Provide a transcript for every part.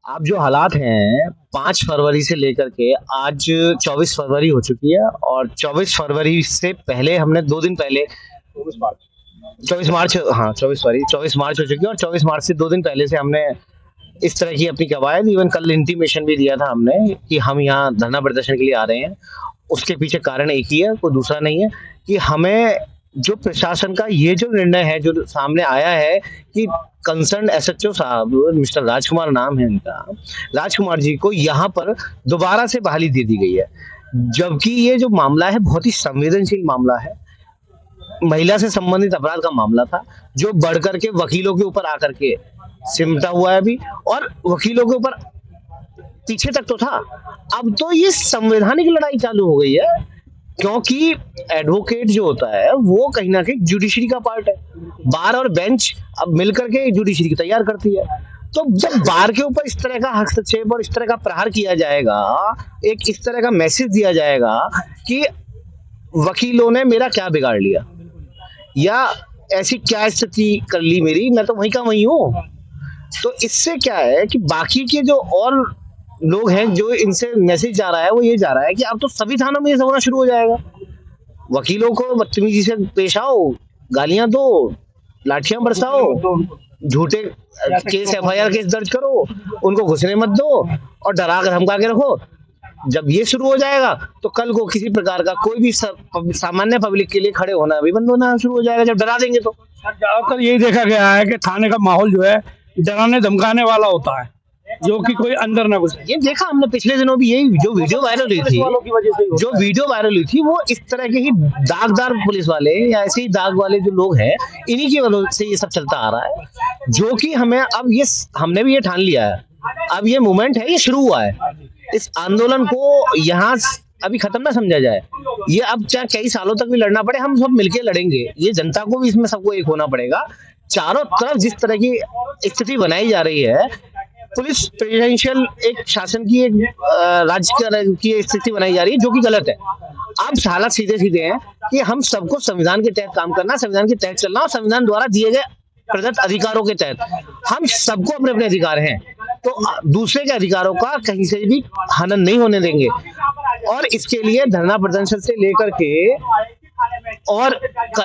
अब जो हालात हैं 5 फरवरी से लेकर के आज 24 फरवरी हो चुकी है और 24 फरवरी से पहले हमने 2 दिन पहले 24 मार्च, हाँ 24 सॉरी 24 मार्च हो चुकी है और 24 मार्च से 2 दिन पहले से हमने इस तरह की अपनी कवायद, इवन कल इंटीमेशन भी दिया था हमने कि हम यहाँ धरना प्रदर्शन के लिए आ रहे हैं। उसके पीछे कारण एक ही है, कोई दूसरा नहीं है कि हमें जो प्रशासन का ये जो निर्णय है जो सामने आया है कि कंसर्न एसएचओ साहब, मिस्टर राजकुमार नाम है इनका, राजकुमार जी को यहाँ पर दोबारा से बहाली दे दी गई है। जबकि ये जो मामला है बहुत ही संवेदनशील मामला है, महिला से संबंधित अपराध का मामला था जो बढ़ करके वकीलों के ऊपर आकर के सिमटा हुआ है अभी, और वकीलों के ऊपर पीछे तक तो था, अब तो ये संवैधानिक लड़ाई चालू हो गई है क्योंकि एडवोकेट जो होता है वो कहीं ना कहीं जुडिशरी का पार्ट है। बार और बेंच अब मिलकर के जुडिशरी तैयार करती है। तो जब बार के ऊपर इस तरह का हस्तक्षेप और इस तरह का प्रहार किया जाएगा, एक इस तरह का मैसेज दिया जाएगा कि वकीलों ने मेरा क्या बिगाड़ लिया या ऐसी क्या स्थिति कर ली मेरी, मैं तो वहीं का वहीं हूँ। तो इससे क्या है कि बाकी के जो और लोग हैं जो इनसे मैसेज जा रहा है वो ये जा रहा है कि अब तो सभी थानों में ये होना शुरू हो जाएगा। वकीलों को बदतमीजी से पेश आओ, गालियां दो, लाठियां बरसाओ, झूठे केस एफआईआर केस दर्ज करो, उनको घुसने मत दो और डरा कर धमका के रखो। जब ये शुरू हो जाएगा तो कल को किसी प्रकार का कोई भी सामान्य पब्लिक के लिए खड़े होना भी बंद होना शुरू हो जाएगा जब डरा देंगे। तो ज्यादातर यही देखा गया है कि थाने का माहौल जो है डराने धमकाने वाला होता है, जो कि कोई अंदर ना घुसे। ये देखा हमने पिछले दिनों भी, यही जो वीडियो वायरल हुई थी वो इस तरह के ही दागदार पुलिस वाले या ऐसे ही दाग वाले जो लोग हैं, इन्हीं की वजह से ये सब चलता आ रहा है। जो कि हमें अब ये हमने भी ये ठान लिया है, अब ये मूवमेंट है, ये शुरू हुआ है। इस आंदोलन को यहाँ अभी खत्म ना समझा जाए, ये अब चाहे कई सालों तक भी लड़ना पड़े, हम सब मिलके लड़ेंगे। ये जनता को भी इसमें सबको एक होना पड़ेगा। चारों तरफ जिस तरह की स्थिति बनाई जा रही है, पुलिस प्रेसिडेंशियल एक शासन की, एक राज्य की स्थिति बनाई जा रही है जो कि गलत है। अब हालात सीधे सीधे हैं कि हम सबको संविधान के तहत काम करना, संविधान के तहत चलना और संविधान द्वारा दिए गए प्रदत्त अधिकारों के तहत हम सबको अपने अपने अधिकार हैं, तो दूसरे के अधिकारों का कहीं से भी हनन नहीं होने देंगे। और इसके लिए धरना प्रदर्शन से लेकर के और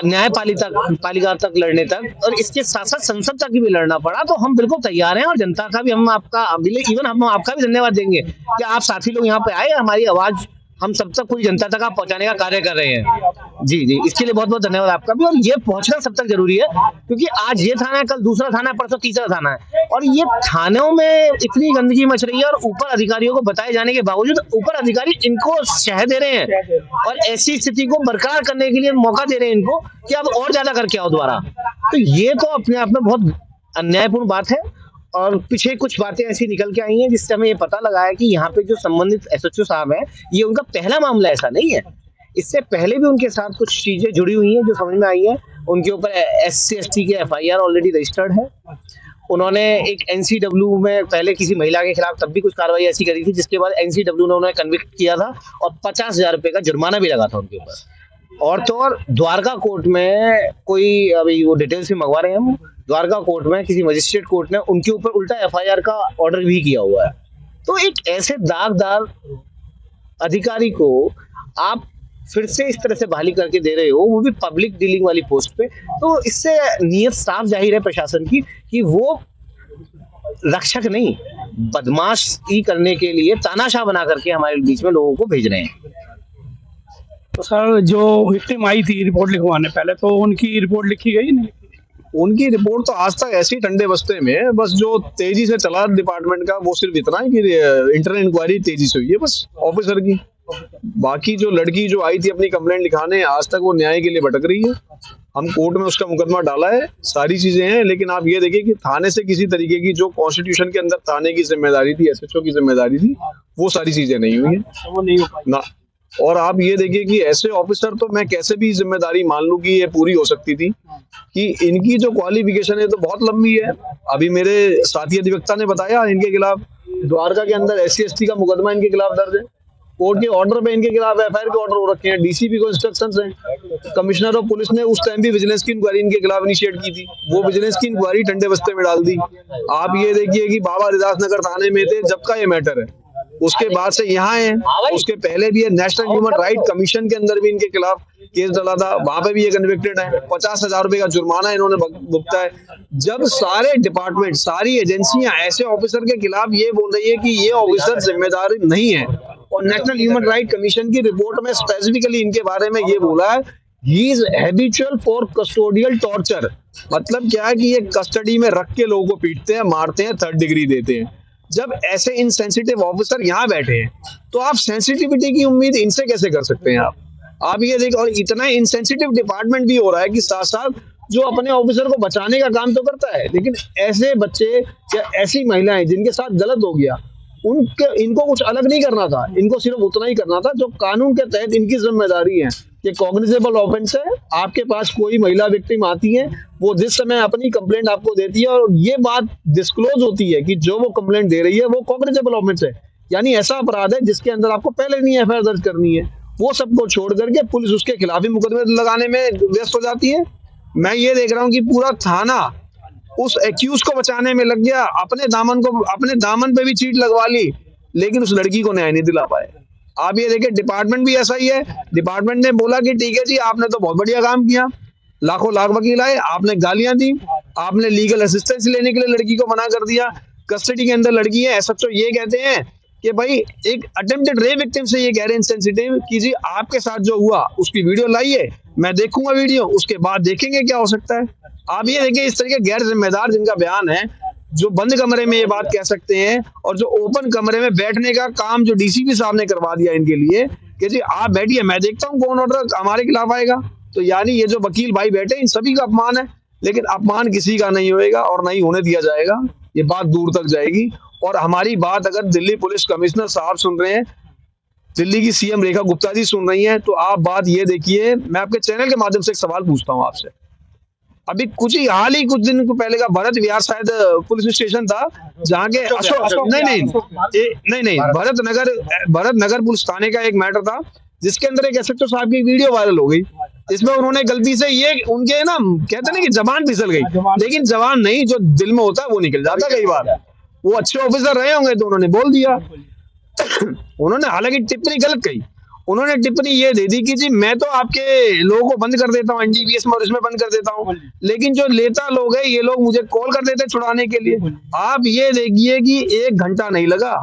न्यायपालिका तक लड़ने तक, और इसके साथ साथ संसद तक भी लड़ना पड़ा तो हम बिल्कुल तैयार हैं। और जनता का भी हम आपका भी धन्यवाद देंगे कि आप साथी लोग यहाँ पे आए, हमारी आवाज हम सब तक पूरी जनता तक आप पहुंचाने का कार्य कर रहे हैं। जी जी, इसके लिए बहुत बहुत धन्यवाद आपका भी। और ये पहुंचना सब तक जरूरी है क्योंकि आज ये थाना है, कल दूसरा थाना है, परसों तीसरा थाना है, और ये थानों में इतनी गंदगी मच रही है और ऊपर अधिकारियों को बताए जाने के बावजूद ऊपर अधिकारी इनको शह दे रहे हैं और ऐसी स्थिति को बरकरार करने के लिए मौका दे रहे हैं इनको कि अब और ज्यादा करके आओ दोबारा। तो ये तो अपने आप में बहुत अन्यायपूर्ण बात है। और पीछे कुछ बातें ऐसी निकल के आई हैं जिससे हमें ये पता लगा है कि यहाँ पे जो संबंधित एसएचओ साहब हैं, ये उनका पहला मामला ऐसा नहीं है, इससे पहले भी उनके साथ कुछ चीजें जुड़ी हुई हैं जो समझ में आई है। उनके ऊपर SC ST के FIR ऑलरेडी रजिस्टर्ड है। उन्होंने एक NCW में पहले किसी महिला के खिलाफ तब भी कुछ कार्रवाई ऐसी करी थी जिसके बाद NCW ने उन्हें कन्विक्ट किया था और 50,000 रुपए का जुर्माना भी लगा था उनके ऊपर। और तो और द्वारका कोर्ट में कोई, अभी वो डिटेल्स भी मंगवा रहे हैं हम, द्वारका कोर्ट में किसी मजिस्ट्रेट कोर्ट ने उनके ऊपर उल्टा FIR का ऑर्डर भी किया हुआ है। तो एक ऐसे दागदार अधिकारी को आप फिर से इस तरह से बहाली करके दे रहे हो, वो भी पब्लिक डीलिंग वाली पोस्ट पे, तो इससे नियत साफ जाहिर है प्रशासन की कि वो रक्षक नहीं, बदमाशी करने के लिए तानाशाह बना करके हमारे बीच में लोगों को भेज रहे हैं। तो सर, जो विक्टिम आई थी रिपोर्ट लिखवाने पहले, तो उनकी रिपोर्ट लिखी गई नहीं? उनकी रिपोर्ट तो आज तक ऐसी ठंडे बस्ते में, बस जो तेजी से चला डिपार्टमेंट का वो सिर्फ इतना है कि इंटरनल इंक्वायरी तेजी से हुई है बस ऑफिसर की। बाकी जो लड़की जो आई थी अपनी कंप्लेंट लिखाने, आज तक वो न्याय के लिए भटक रही है। हम कोर्ट में उसका मुकदमा डाला है, सारी चीजें हैं, लेकिन आप ये देखिए कि थाने से किसी तरीके की जो कॉन्स्टिट्यूशन के अंदर थाने की जिम्मेदारी थी, SHO की जिम्मेदारी थी, वो सारी चीजें नहीं हुई है ना। और आप ये देखिए कि ऐसे ऑफिसर तो मैं कैसे भी जिम्मेदारी मान लूं कि ये पूरी हो सकती थी, कि इनकी जो क्वालिफिकेशन है तो बहुत लंबी है। अभी मेरे साथी अधिवक्ता ने बताया इनके खिलाफ द्वारका के अंदर SC ST का मुकदमा इनके खिलाफ दर्ज है, कोर्ट के ऑर्डर पे इनके खिलाफ एफआईआर के ऑर्डर हो रखे हैं, डीसीपी को इंस्ट्रक्शंस हैं। कमिश्नर ऑफ पुलिस ने उस टाइम भी विजिलेंस की इंक्वायरी इनके खिलाफ इनिशिएट की थी, वो विजिलेंस की इंक्वायरी ठंडे बस्ते में डाल दी। आप ये देखिए कि बाबा हरिदास नगर थाने में थे जब का ये मैटर है, उसके बाद से यहाँ है, उसके पहले भी है नेशनल ह्यूमन राइट कमीशन के अंदर भी इनके खिलाफ केस डला था, वहां पे भी ये कन्विक्टेड है। 50,000 रुपए का जुर्माना इन्होंने भुगता है। जब सारे डिपार्टमेंट, सारी एजेंसियां ऐसे ऑफिसर के खिलाफ ये बोल रही है कि ये ऑफिसर जिम्मेदार नहीं है, और नेशनल ह्यूमन राइट कमीशन की रिपोर्ट में स्पेसिफिकली इनके बारे में ये बोला है he is habitual for custodial torture. मतलब क्या है कि ये कस्टडी में रख के लोगों को पीटते हैं, मारते हैं, 3rd डिग्री देते हैं। जब ऐसे इनसेंसिटिव ऑफिसर यहाँ बैठे हैं तो आप सेंसिटिविटी की उम्मीद इनसे कैसे कर सकते हैं? आप ये देखो, और इतना इनसेंसिटिव डिपार्टमेंट भी हो रहा है कि साथ साथ जो अपने ऑफिसर को बचाने का काम तो करता है, लेकिन ऐसे बच्चे या ऐसी महिलाएं जिनके साथ गलत हो गया इनको कुछ अलग नहीं करना था, इनको सिर्फ उतना ही करना था जो कानून के तहत इनकी जिम्मेदारी है। ये कॉग्निजेबल ऑफेंस है। आपके पास कोई महिला विक्टिम आती है, वो जिस समय अपनी कंप्लेंट आपको देती है और ये बात डिस्क्लोज होती है कि जो वो कंप्लेंट दे रही है वो कॉग्निजेबल ऑफेंस है, यानी ऐसा अपराध है जिसके अंदर आपको पहले नहीं एफआईआर दर्ज करनी है, वो सबको छोड़ करके पुलिस उसके खिलाफ ही मुकदमे लगाने में व्यस्त हो जाती है। मैं ये देख रहा हूँ कि पूरा थाना उस एक्यूज को बचाने में लग गया, अपने दामन पे भी चीट लगवा ली, लेकिन उस लड़की को न्याय नहीं दिला पाए। आप ये देखिए, डिपार्टमेंट भी ऐसा ही है। डिपार्टमेंट ने बोला कि ठीक है जी, आपने तो बहुत बढ़िया काम किया, लाखों लाख वकील आए, आपने गालियां दी, आपने लीगल असिस्टेंस लेने के लिए लड़की को मना कर दिया, कस्टडी के अंदर लड़की है। एसएचओ ये कहते हैं कि भाई एक अटेम्प्टेड रेप विक्टिम से ये कह रहे हैं इनसेंसिटिव कि जी आपके साथ जो हुआ उसकी वीडियो लाइए, मैं देखूंगा वीडियो, उसके बाद देखेंगे क्या हो सकता है। आप ये देखिए, इस तरह के गैर जिम्मेदार जिनका बयान है, जो बंद कमरे में ये बात कह सकते हैं और जो ओपन कमरे में बैठने का काम जो डीसीपी साहब ने करवा दिया इनके लिए कि जी आप बैठिए, मैं देखता हूँ कौन ऑर्डर हमारे खिलाफ आएगा। तो यानी ये जो वकील भाई बैठे इन सभी का अपमान है, लेकिन अपमान किसी का नहीं होएगा और नहीं होने दिया जाएगा। ये बात दूर तक जाएगी। और हमारी बात अगर दिल्ली पुलिस कमिश्नर साहब सुन रहे हैं, दिल्ली की सीएम रेखा गुप्ता जी सुन रही हैं, तो आप बात ये देखिए, मैं आपके चैनल के माध्यम से एक सवाल पूछता हूँ आपसे। अभी कुछ दिन पहले का भरत विहार शायद पुलिस स्टेशन था जहाँ के नहीं भरत नगर पुलिस थाने का एक मैटर था जिसके अंदर एक एसएचओ साहब की वीडियो वायरल हो गई। इसमें उन्होंने गलती से ये उनके ना कहते ना कि जबान फिसल गई, लेकिन जबान नहीं, जो दिल में होता है वो निकल जाता है कई बार। वो अच्छे ऑफिसर रहे होंगे तो उन्होंने बोल दिया। उन्होंने हालांकि टिप्पणी गलत कही, उन्होंने टिप्पणी ये दे दी कि जी मैं तो आपके लोगों को बंद कर देता हूँ एनडीपीएस में और इसमें बंद कर देता हूँ, लेकिन जो नेता लोग हैं ये लोग मुझे कॉल कर देते छुड़ाने के लिए। आप ये देखिए कि 1 घंटा नहीं लगा,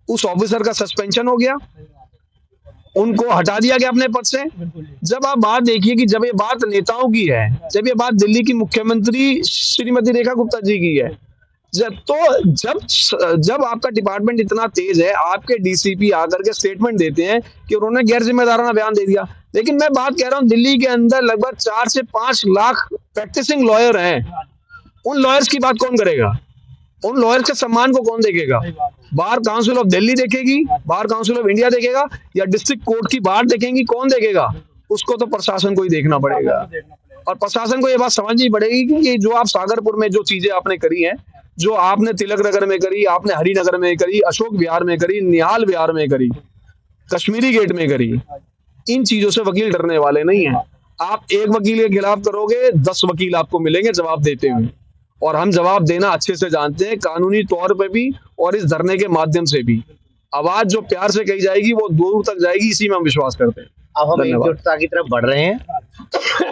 उस ऑफिसर का सस्पेंशन हो गया, उनको हटा दिया गया अपने पद से। जब आप बात देखिए कि जब ये बात नेताओं की है, जब ये बात दिल्ली की मुख्यमंत्री श्रीमती रेखा गुप्ता जी की है, जब आपका डिपार्टमेंट इतना तेज है, आपके डीसीपी आकर के स्टेटमेंट देते हैं कि उन्होंने गैर जिम्मेदाराना बयान दे दिया, लेकिन मैं बात कह रहा हूं दिल्ली के अंदर लगभग 4 से 5 लाख प्रैक्टिसिंग लॉयर हैं। उन लॉयर्स की बात कौन करेगा? उन लॉयर्स के सम्मान को कौन देखेगा? बार काउंसिल ऑफ दिल्ली देखेगी, बार काउंसिल ऑफ इंडिया देखेगा, या डिस्ट्रिक्ट कोर्ट की बार देखेंगी? कौन देखेगा? उसको तो प्रशासन को ही देखना पड़ेगा। और प्रशासन को ये बात समझनी पड़ेगी कि जो आप सागरपुर में जो चीजें आपने करी हैं, जो आपने तिलक नगर में करी, आपने हरिनगर में करी, अशोक विहार में करी, निहाल विहार में करी, कश्मीरी गेट में करी, इन चीजों से वकील डरने वाले नहीं है। आप एक वकील के खिलाफ करोगे, 10 वकील आपको मिलेंगे जवाब देते हुए, और हम जवाब देना अच्छे से जानते हैं, कानूनी तौर पे भी और इस धरने के माध्यम से भी। आवाज जो प्यार से कही जाएगी वो दूर तक जाएगी, इसी में हम विश्वास करते हैं। अब हम एकजुटता की तरफ बढ़ रहे हैं,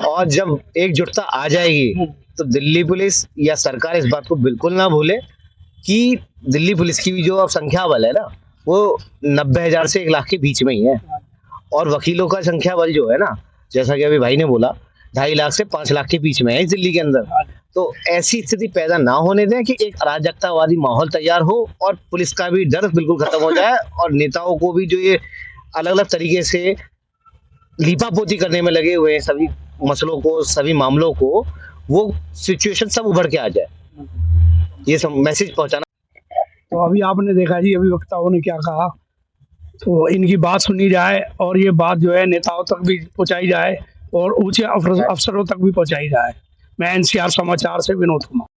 और जब एकजुटता आ जाएगी तो दिल्ली पुलिस या सरकार इस बात को बिल्कुल ना भूले कि दिल्ली पुलिस की भी जो अब संख्या बल है ना, वो 90,000 से 1 लाख के बीच में ही है, और वकीलों का संख्या बल जो है ना, जैसा कि अभी भाई ने बोला, 2.5 लाख से 5 लाख के बीच में है इस दिल्ली के अंदर। तो ऐसी स्थिति पैदा ना होने दें कि एक अराजकतावादी माहौल तैयार हो और पुलिस का भी डर बिल्कुल खत्म हो जाए, और नेताओं को भी जो ये अलग अलग तरीके से लीपापोती करने में लगे हुए हैं सभी मसलों को, सभी मामलों को, वो सिचुएशन सब उभर के आ जाए, ये सब मैसेज पहुंचाना। तो अभी आपने देखा जी, अभी वक्ताओं ने क्या कहा, तो इनकी बात सुनी जाए और ये बात जो है नेताओं तक भी पहुंचाई जाए और ऊंचे अफसरों तक भी पहुंचाई जाए। मैं एनसीआर समाचार से विनोद कुमार।